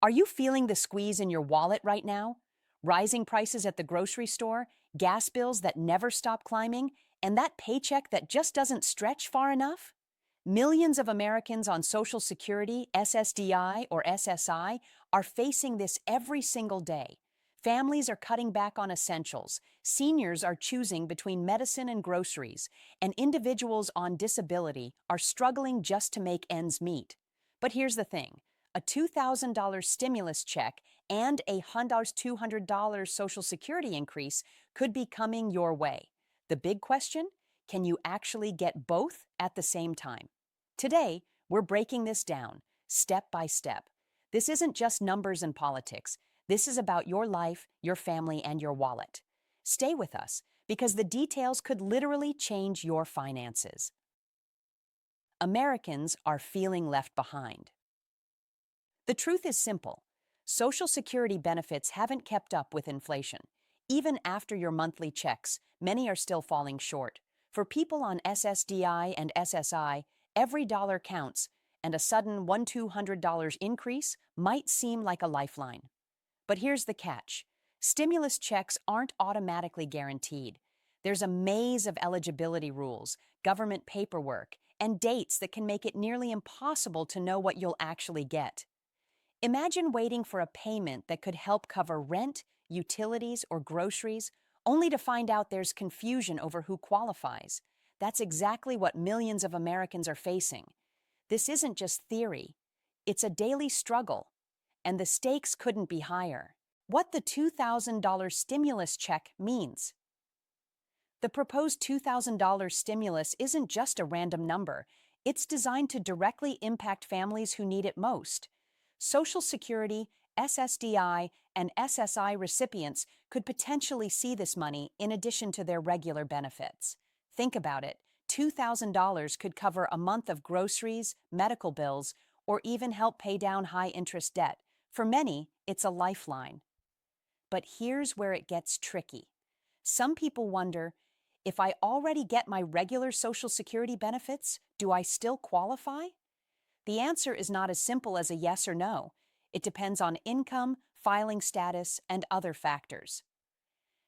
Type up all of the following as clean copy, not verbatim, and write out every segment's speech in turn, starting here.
Are you feeling the squeeze in your wallet right now? Rising prices at the grocery store, gas bills that never stop climbing, and that paycheck that just doesn't stretch far enough? Millions of Americans on Social Security, SSDI, or SSI are facing this every single day. Families are cutting back on essentials, seniors are choosing between medicine and groceries, and individuals on disability are struggling just to make ends meet. But here's the thing. A $2,000 stimulus check and a $200 Social Security increase could be coming your way. The big question? Can you actually get both at the same time? Today, we're breaking this down, step by step. This isn't just numbers and politics. This is about your life, your family, and your wallet. Stay with us, because the details could literally change your finances. Americans are feeling left behind. The truth is simple. Social Security benefits haven't kept up with inflation. Even after your monthly checks, many are still falling short. For people on SSDI and SSI, every dollar counts, and a sudden $1,200 increase might seem like a lifeline. But here's the catch. Stimulus checks aren't automatically guaranteed. There's a maze of eligibility rules, government paperwork, and dates that can make it nearly impossible to know what you'll actually get. Imagine waiting for a payment that could help cover rent, utilities, or groceries, only to find out there's confusion over who qualifies. That's exactly what millions of Americans are facing. This isn't just theory. It's a daily struggle, and the stakes couldn't be higher. What the $2,000 stimulus check means. The proposed $2,000 stimulus isn't just a random number. It's designed to directly impact families who need it most. Social Security, SSDI, and SSI recipients could potentially see this money in addition to their regular benefits. Think about it. $2,000 could cover a month of groceries, medical bills, or even help pay down high-interest debt. For many, it's a lifeline. But here's where it gets tricky. Some people wonder, if I already get my regular Social Security benefits, do I still qualify? The answer is not as simple as a yes or no. It depends on income, filing status, and other factors.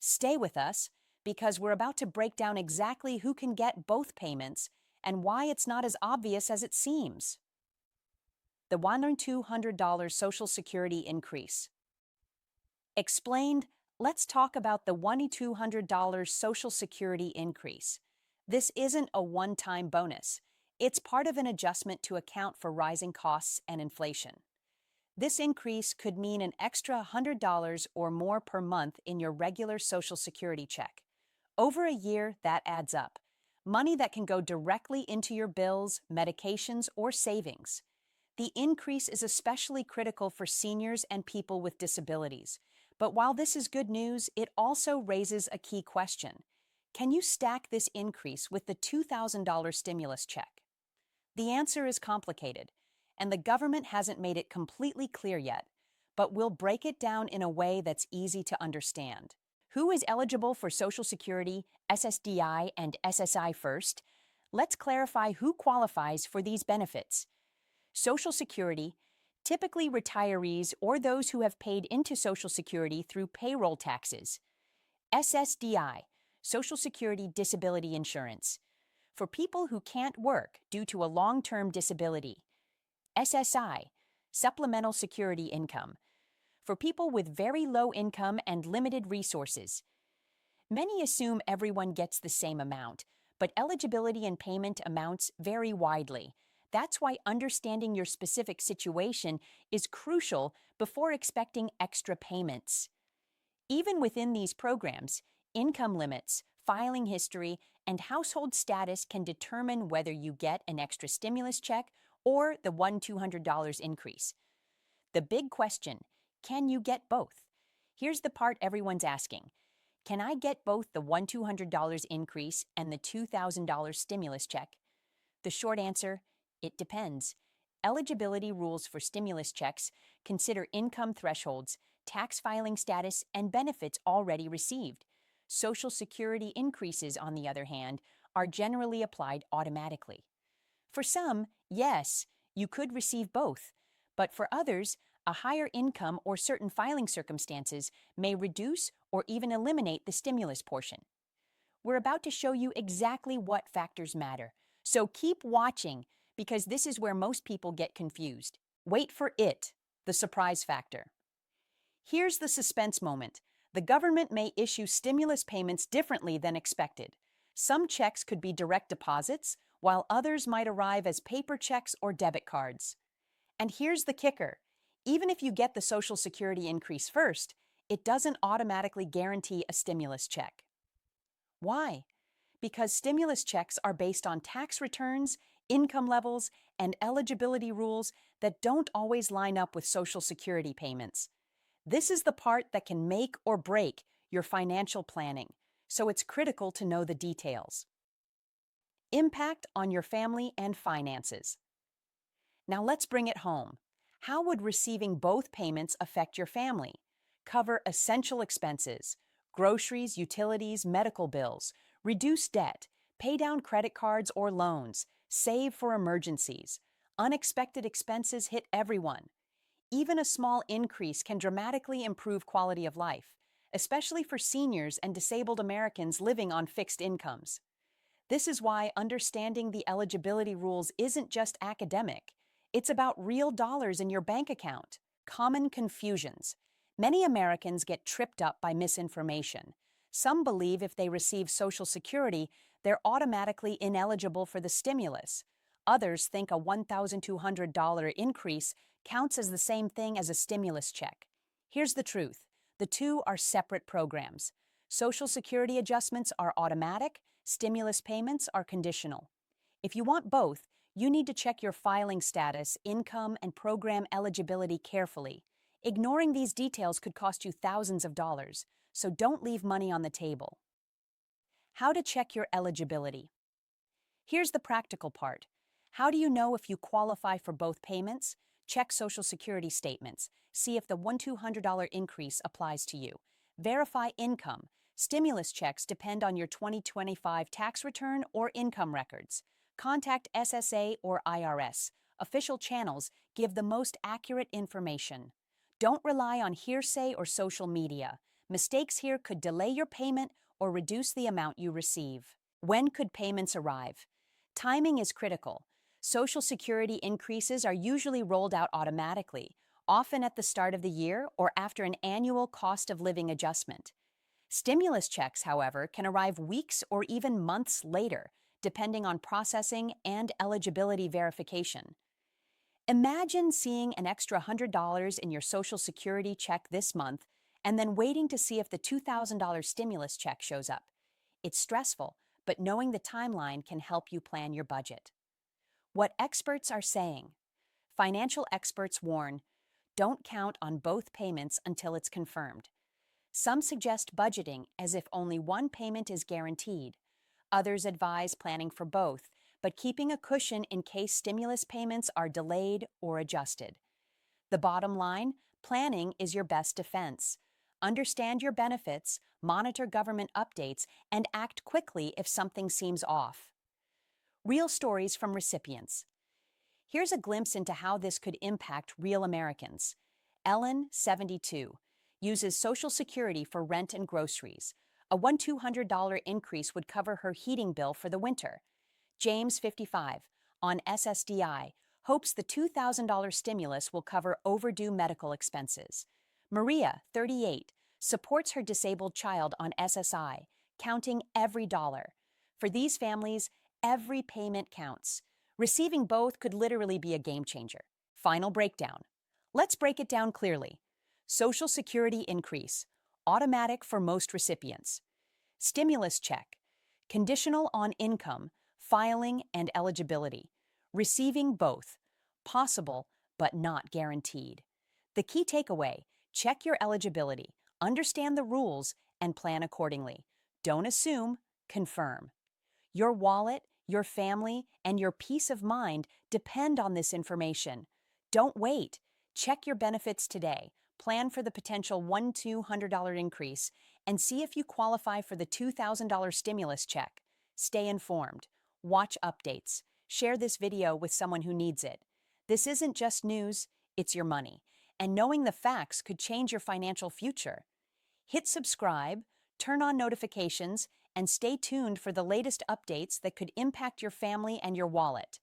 Stay with us, because we're about to break down exactly who can get both payments and why it's not as obvious as it seems. The $1,200 Social Security increase. Explained, let's talk about the $1,200 Social Security increase. This isn't a one-time bonus. It's part of an adjustment to account for rising costs and inflation. This increase could mean an extra $100 or more per month in your regular Social Security check. Over a year, that adds up. Money that can go directly into your bills, medications, or savings. The increase is especially critical for seniors and people with disabilities. But while this is good news, it also raises a key question. Can you stack this increase with the $2,000 stimulus check? The answer is complicated, and the government hasn't made it completely clear yet, but we'll break it down in a way that's easy to understand. Who is eligible for Social Security, SSDI, and SSI first? Let's clarify who qualifies for these benefits. Social Security, typically retirees or those who have paid into Social Security through payroll taxes. SSDI, Social Security Disability Insurance, for people who can't work due to a long-term disability. SSI, Supplemental Security Income, for people with very low income and limited resources. Many assume everyone gets the same amount, but eligibility and payment amounts vary widely. That's why understanding your specific situation is crucial before expecting extra payments. Even within these programs, income limits, filing history, and household status can determine whether you get an extra stimulus check or the $1,200 increase. The big question, can you get both? Here's the part everyone's asking. Can I get both the $1,200 increase and the $2,000 stimulus check? The short answer, it depends. Eligibility rules for stimulus checks consider income thresholds, tax filing status, and benefits already received. Social Security increases, on the other hand, are generally applied automatically. For some, yes, you could receive both, but for others, a higher income or certain filing circumstances may reduce or even eliminate the stimulus portion. We're about to show you exactly what factors matter, so keep watching because this is where most people get confused. Wait for it, the surprise factor. Here's the suspense moment. The government may issue stimulus payments differently than expected. Some checks could be direct deposits, while others might arrive as paper checks or debit cards. And here's the kicker. Even if you get the Social Security increase first, it doesn't automatically guarantee a stimulus check. Why? Because stimulus checks are based on tax returns, income levels, and eligibility rules that don't always line up with Social Security payments. This is the part that can make or break your financial planning, so it's critical to know the details. Impact on your family and finances. Now let's bring it home. How would receiving both payments affect your family? Cover essential expenses, groceries, utilities, medical bills, reduce debt, pay down credit cards or loans, save for emergencies. Unexpected expenses hit everyone. Even a small increase can dramatically improve quality of life, especially for seniors and disabled Americans living on fixed incomes. This is why understanding the eligibility rules isn't just academic. It's about real dollars in your bank account. Common confusions. Many Americans get tripped up by misinformation. Some believe if they receive Social Security, they're automatically ineligible for the stimulus. Others think a $1,200 increase counts as the same thing as a stimulus check. Here's the truth. The two are separate programs. Social Security adjustments are automatic, stimulus payments are conditional. If you want both, you need to check your filing status, income, and program eligibility carefully. Ignoring these details could cost you thousands of dollars, so don't leave money on the table. How to check your eligibility. Here's the practical part. How do you know if you qualify for both payments? Check Social Security statements. See if the $1,200 increase applies to you. Verify income. Stimulus checks depend on your 2025 tax return or income records. Contact SSA or IRS. Official channels give the most accurate information. Don't rely on hearsay or social media. Mistakes here could delay your payment or reduce the amount you receive. When could payments arrive? Timing is critical. Social Security increases are usually rolled out automatically, often at the start of the year or after an annual cost of living adjustment. Stimulus checks, however, can arrive weeks or even months later, depending on processing and eligibility verification. Imagine seeing an extra $100 in your Social Security check this month and then waiting to see if the $2,000 stimulus check shows up. It's stressful, but knowing the timeline can help you plan your budget. What experts are saying. Financial experts warn, don't count on both payments until it's confirmed. Some suggest budgeting as if only one payment is guaranteed. Others advise planning for both, but keeping a cushion in case stimulus payments are delayed or adjusted. The bottom line, planning is your best defense. Understand your benefits, monitor government updates, and act quickly if something seems off. Real stories from recipients. Here's a glimpse into how this could impact real Americans. Ellen, 72, uses Social Security for rent and groceries. A $1,200 increase would cover her heating bill for the winter. James, 55, on SSDI, hopes the $2,000 stimulus will cover overdue medical expenses. Maria, 38, supports her disabled child on SSI, counting every dollar. For these families, every payment counts. Receiving both could literally be a game changer. Final breakdown. Let's break it down clearly. Social Security increase, automatic for most recipients. Stimulus check, conditional on income, filing, and eligibility. Receiving both, possible but not guaranteed. The key takeaway, check your eligibility, understand the rules, and plan accordingly. Don't assume, confirm. Your wallet, your family, and your peace of mind depend on this information. Don't wait. Check your benefits today. Plan for the potential $1,200 increase and see if you qualify for the $2,000 stimulus check. Stay informed. Watch updates. Share this video with someone who needs it. This isn't just news, it's your money. and knowing the facts could change your financial future. Hit subscribe, turn on notifications, and stay tuned for the latest updates that could impact your family and your wallet.